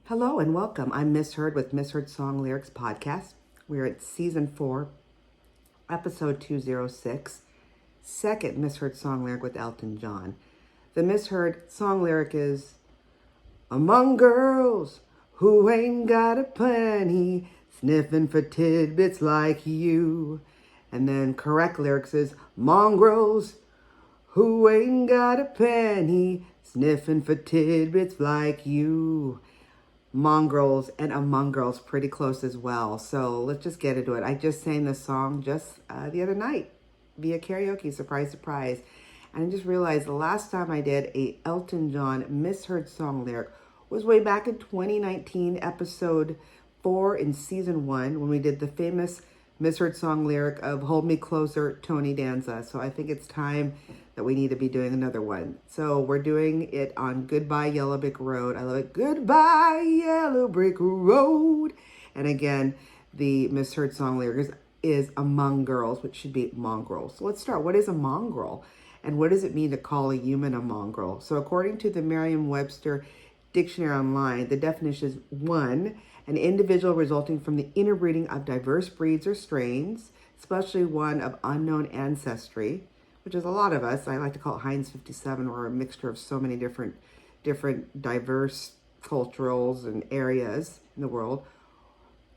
Hello and welcome. I'm Misheard with Misheard Song Lyrics Podcast. We're at Season 4, Episode 206, second Misheard Song Lyric with Elton John. The Misheard Song Lyric is, among girls who ain't got a penny, sniffing for tidbits like you. And then correct lyrics is, mongrels who ain't got a penny, sniffing for tidbits like you. Mongrels and Among Girls pretty close as well. So let's just get into it. I just sang this song just the other night via karaoke, surprise, surprise. And I just realized the last time I did a Elton John misheard song lyric was way back in 2019, episode 4 in season 1, when we did the famous misheard song lyric of Hold Me Closer, Tony Danza. So I think it's time that we need to be doing another one. So we're doing it on Goodbye Yellow Brick Road. I love it. Goodbye Yellow Brick Road. And again, the misheard song lyric is Among Girls, which should be mongrel. So let's start. What is a mongrel? And what does it mean to call a human a mongrel? So according to the Merriam-Webster Dictionary Online, the definition is 1, an individual resulting from the interbreeding of diverse breeds or strains, especially one of unknown ancestry, which is a lot of us. I like to call it Heinz 57. We're a mixture of so many different diverse culturals and areas in the world.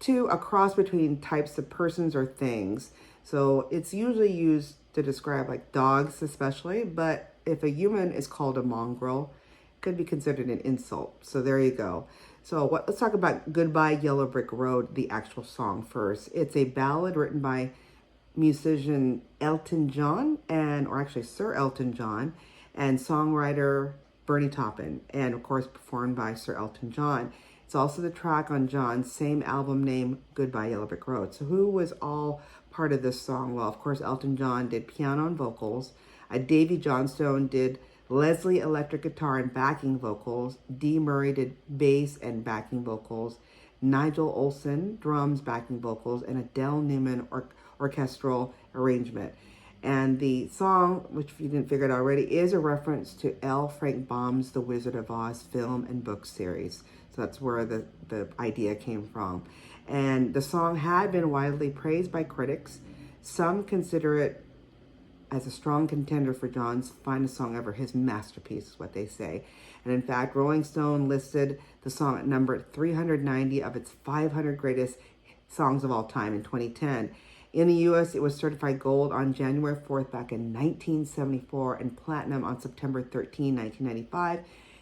2, a cross between types of persons or things. So it's usually used to describe like dogs especially, but if a human is called a mongrel, it could be considered an insult. So there you go. So let's talk about Goodbye Yellow Brick Road, the actual song first. It's a ballad written by musician Elton John, or actually Sir Elton John, and songwriter Bernie Taupin, and of course performed by Sir Elton John. It's also the track on John's same album name, Goodbye Yellow Brick Road. So who was all part of this song? Well, of course, Elton John did piano and vocals. Davy Johnstone did Leslie electric guitar and backing vocals. Dee Murray did bass and backing vocals. Nigel Olsson, drums, backing vocals, and Adele Newman, orchestral arrangement. And the song, which if you didn't figure it out already, is a reference to L. Frank Baum's The Wizard of Oz film and book series. So that's where the idea came from. And the song had been widely praised by critics. Some consider it as a strong contender for John's finest song ever, his masterpiece is what they say. And in fact, Rolling Stone listed the song at number 390 of its 500 greatest songs of all time in 2010. In the U.S., it was certified gold on January 4th back in 1974 and platinum on September 13, 1995,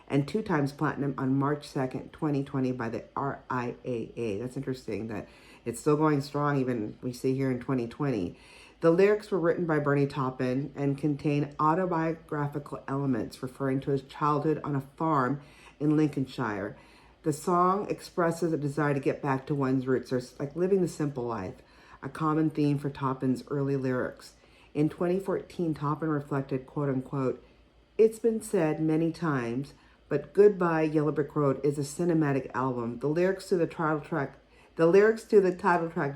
and 2 times platinum on March 2nd, 2020 by the RIAA. That's interesting that it's still going strong even we see here in 2020. The lyrics were written by Bernie Taupin and contain autobiographical elements referring to his childhood on a farm in Lincolnshire. The song expresses a desire to get back to one's roots, or like living the simple life, a common theme for Taupin's early lyrics. In 2014, Taupin reflected, quote unquote, "It's been said many times, but Goodbye Yellow Brick Road is a cinematic album. The lyrics to the title track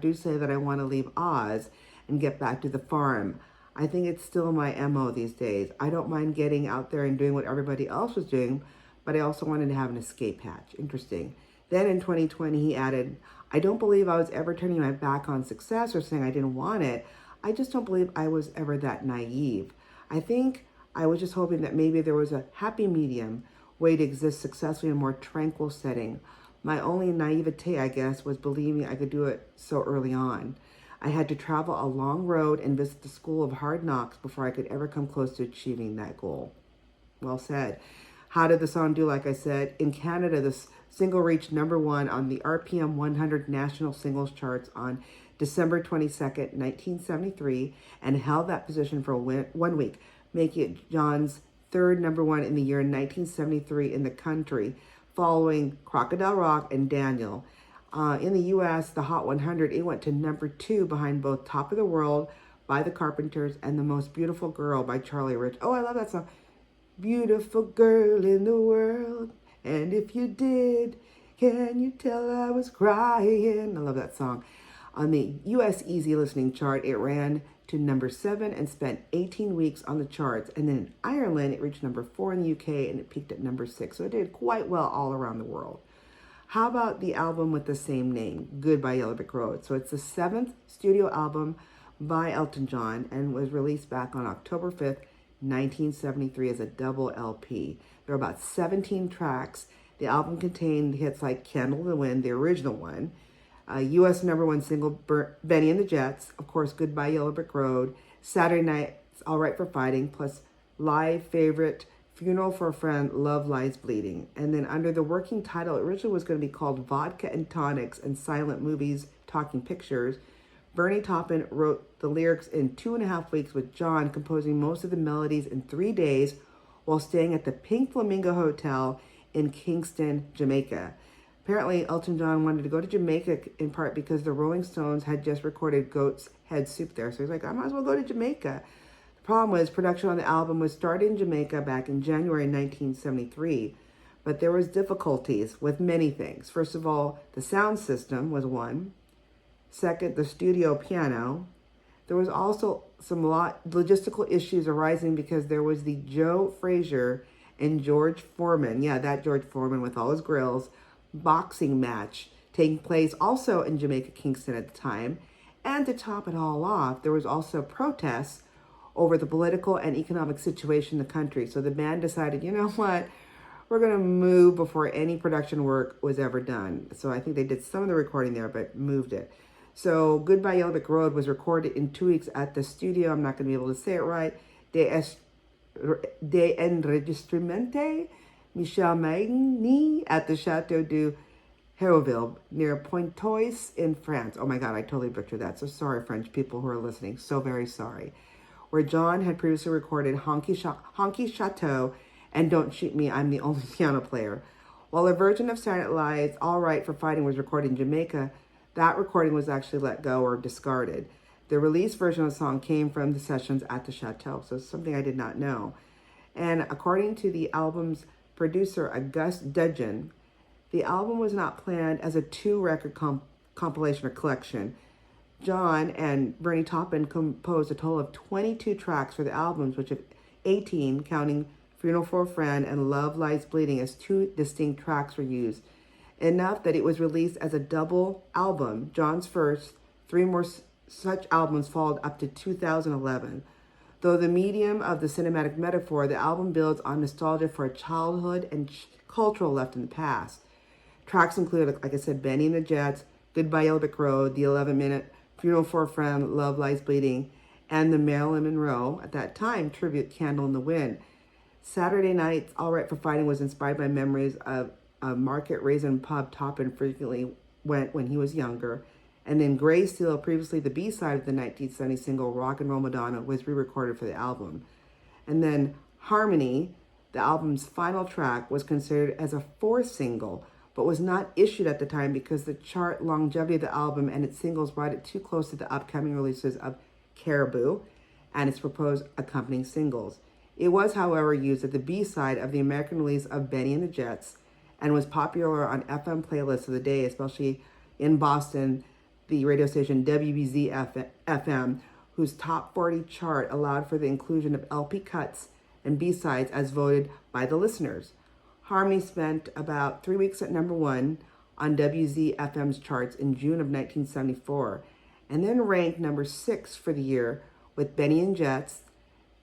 do say that I want to leave Oz and get back to the farm. I think it's still my MO these days. I don't mind getting out there and doing what everybody else was doing, but I also wanted to have an escape hatch." Interesting. Then in 2020, he added, "I don't believe I was ever turning my back on success or saying I didn't want it. I just don't believe I was ever that naive. I think I was just hoping that maybe there was a happy medium way to exist successfully in a more tranquil setting. My only naivete, I guess, was believing I could do it so early on. I had to travel a long road and visit the school of hard knocks before I could ever come close to achieving that goal." Well said. How did the song do? Like I said, in Canada, the single reached number 1 on the RPM 100 national singles charts on December 22nd, 1973, and held that position for 1 week, making it John's 3rd number 1 in the year 1973 in the country, following Crocodile Rock and Daniel. In the U.S., the Hot 100, it went to number 2 behind both Top of the World by the Carpenters and The Most Beautiful Girl by Charlie Rich. Oh, I love that song. Beautiful girl in the world, and if you did, can you tell I was crying? I love that song. On the U.S. Easy Listening chart, it ran to number 7 and spent 18 weeks on the charts. And then in Ireland, it reached number 4 in the UK and it peaked at number 6. So it did quite well all around the world. How about the album with the same name, Goodbye Yellow Brick Road? So it's the 7th studio album by Elton John and was released back on October 5th, 1973 as a double LP. There are about 17 tracks. The album contained hits like Candle in the Wind, the original one, U.S. #1 single Benny and the Jets, of course, Goodbye Yellow Brick Road, Saturday Night's All Right for Fighting, plus live favorite Funeral for a Friend, Love Lies Bleeding. And then under the working title, it originally was going to be called Vodka and Tonics and Silent Movies, Talking Pictures. Bernie Taupin wrote the lyrics in 2.5 weeks, with John composing most of the melodies in 3 days while staying at the Pink Flamingo Hotel in Kingston, Jamaica. Apparently, Elton John wanted to go to Jamaica in part because the Rolling Stones had just recorded Goat's Head Soup there. So he's like, I might as well go to Jamaica. The problem was production on the album was started in Jamaica back in January 1973, but there was difficulties with many things. First of all, the sound system was one. Second, the studio piano. There was also some logistical issues arising because there was the Joe Frazier and George Foreman, yeah, that George Foreman with all his grills, boxing match taking place also in Jamaica, Kingston at the time. And to top it all off, there was also protests over the political and economic situation in the country. So the band decided, you know what, we're going to move before any production work was ever done. So I think they did some of the recording there, but moved it. So Goodbye Yellow Brick Road was recorded in 2 weeks at the studio. I'm not going to be able to say it right. De Enregistrement Michel Magny at the Chateau de Hérouville near Pontoise in France. Oh my God, I totally butchered that. So sorry, French people who are listening. So very sorry. Where John had previously recorded Honky Chateau and Don't Shoot Me, I'm the Only Piano Player. While a version of Saturday Night Live's All Right for Fighting was recorded in Jamaica, that recording was actually let go or discarded. The released version of the song came from the sessions at the Chateau, so it's something I did not know. And according to the album's producer, Auguste Dudgeon, the album was not planned as a 2-record compilation or collection. John and Bernie Taupin composed a total of 22 tracks for the albums, which of 18, counting Funeral for a Friend and Love Lies Bleeding as 2 distinct tracks were used. Enough that it was released as a double album, John's first. 3 more such albums followed up to 2011. Though the medium of the cinematic metaphor, the album builds on nostalgia for a childhood and cultural left in the past. Tracks included, like I said, Benny and the Jets, Goodbye Yellow Brick Road, the 11-minute Funeral for a Friend, Love Lies Bleeding, and the Marilyn Monroe, at that time, tribute Candle in the Wind. Saturday Night's All Right for Fighting was inspired by memories of a Market Raisin pub Taupin frequently went when he was younger. And then Gray Seal, previously the B-side of the 1970 single Rock and Roll Madonna, was re-recorded for the album. And then Harmony, the album's final track, was considered as a 4th single, but was not issued at the time because the chart longevity of the album and its singles brought it too close to the upcoming releases of Caribou and its proposed accompanying singles. It was, however, used at the B-side of the American release of Benny and the Jets and was popular on FM playlists of the day, especially in Boston, the radio station WBZ-FM, whose top 40 chart allowed for the inclusion of LP cuts and B-sides as voted by the listeners. Harmony spent about 3 weeks at #1 on WZ-FM's charts in June of 1974, and then ranked number 6 for the year with Benny and Jets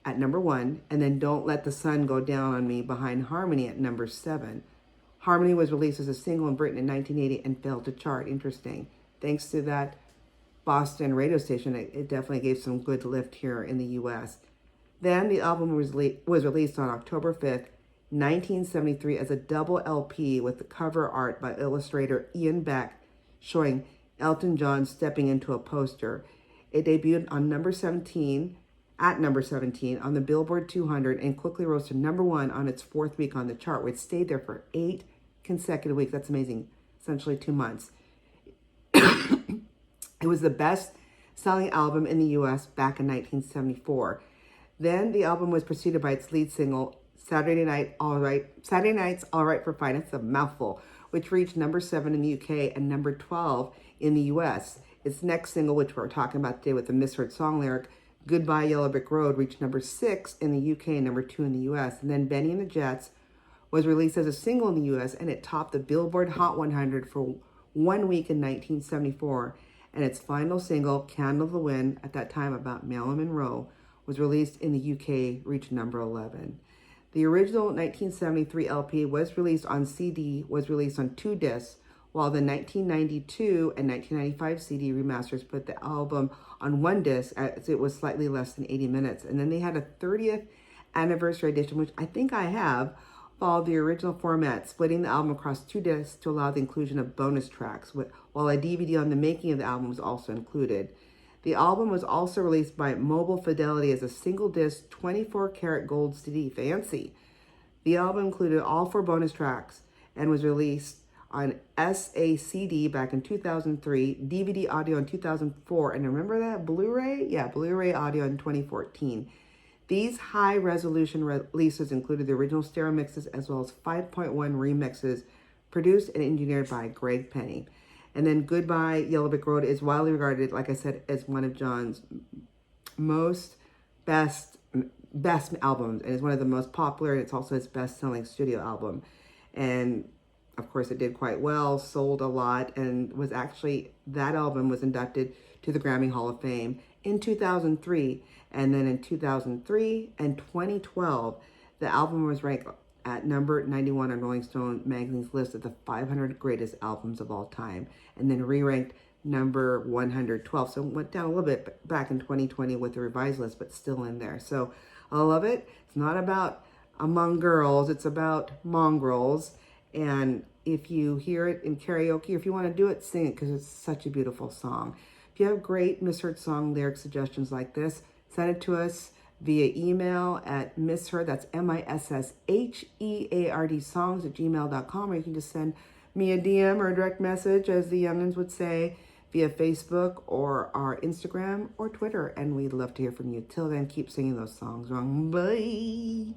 at #1, and then Don't Let the Sun Go Down on Me behind Harmony at number 7. Harmony was released as a single in Britain in 1980 and failed to chart. Interesting. Thanks to that Boston radio station, it definitely gave some good lift here in the U.S. Then the album was released on October 5th, 1973 as a double LP with the cover art by illustrator Ian Beck showing Elton John stepping into a poster. It debuted on number 17 on the Billboard 200 and quickly rose to #1 on its 4th week on the chart, where it stayed there for 8 consecutive weeks. That's amazing. Essentially 2 months. It was the best-selling album in the U.S. back in 1974. Then the album was preceded by its lead single, Saturday Night's All Right for Fighting, it's a mouthful, which reached number 7 in the UK and number 12 in the US. Its next single, which we're talking about today with the misheard song lyric, Goodbye Yellow Brick Road, reached number 6 in the UK and number 2 in the US. And then Benny and the Jets was released as a single in the US, and it topped the Billboard Hot 100 for 1 week in 1974. And its final single, Candle to the Wind, at that time about Marilyn Monroe, was released in the UK, reached number 11. The original 1973 LP was released on CD, was released on 2 discs, while the 1992 and 1995 CD remasters put the album on 1 disc, as it was slightly less than 80 minutes. And then they had a 30th anniversary edition, which I think I have, followed the original format, splitting the album across 2 discs to allow the inclusion of bonus tracks, while a DVD on the making of the album was also included. The album was also released by Mobile Fidelity as a single disc 24-karat gold CD. Fancy. The album included all 4 bonus tracks and was released on SACD back in 2003, DVD audio in 2004, and remember that? Blu-ray? Yeah, Blu-ray audio in 2014. These high-resolution releases included the original stereo mixes as well as 5.1 remixes produced and engineered by Greg Penny. And then Goodbye Yellow Brick Road is widely regarded, like I said, as one of John's best albums, and is one of the most popular, and it's also his best-selling studio album. And of course, it did quite well, sold a lot, and was actually, that album was inducted to the Grammy Hall of Fame in 2003. And then in 2003 and 2012, the album was ranked at number 91 on Rolling Stone magazine's list of the 500 greatest albums of all time, and then re-ranked number 112. So it went down a little bit back in 2020 with the revised list, but still in there. So I love it. It's not about among girls, it's about mongrels. And if you hear it in karaoke, or if you want to do it, sing it, because it's such a beautiful song. If you have great misheard song lyric suggestions like this, send it to us via email at misheard, that's MISSHEARD songs at gmail.com, or you can just send me a DM or a direct message, as the youngins would say, via Facebook or our Instagram or Twitter, and we'd love to hear from you. Till then, keep singing those songs wrong. Bye.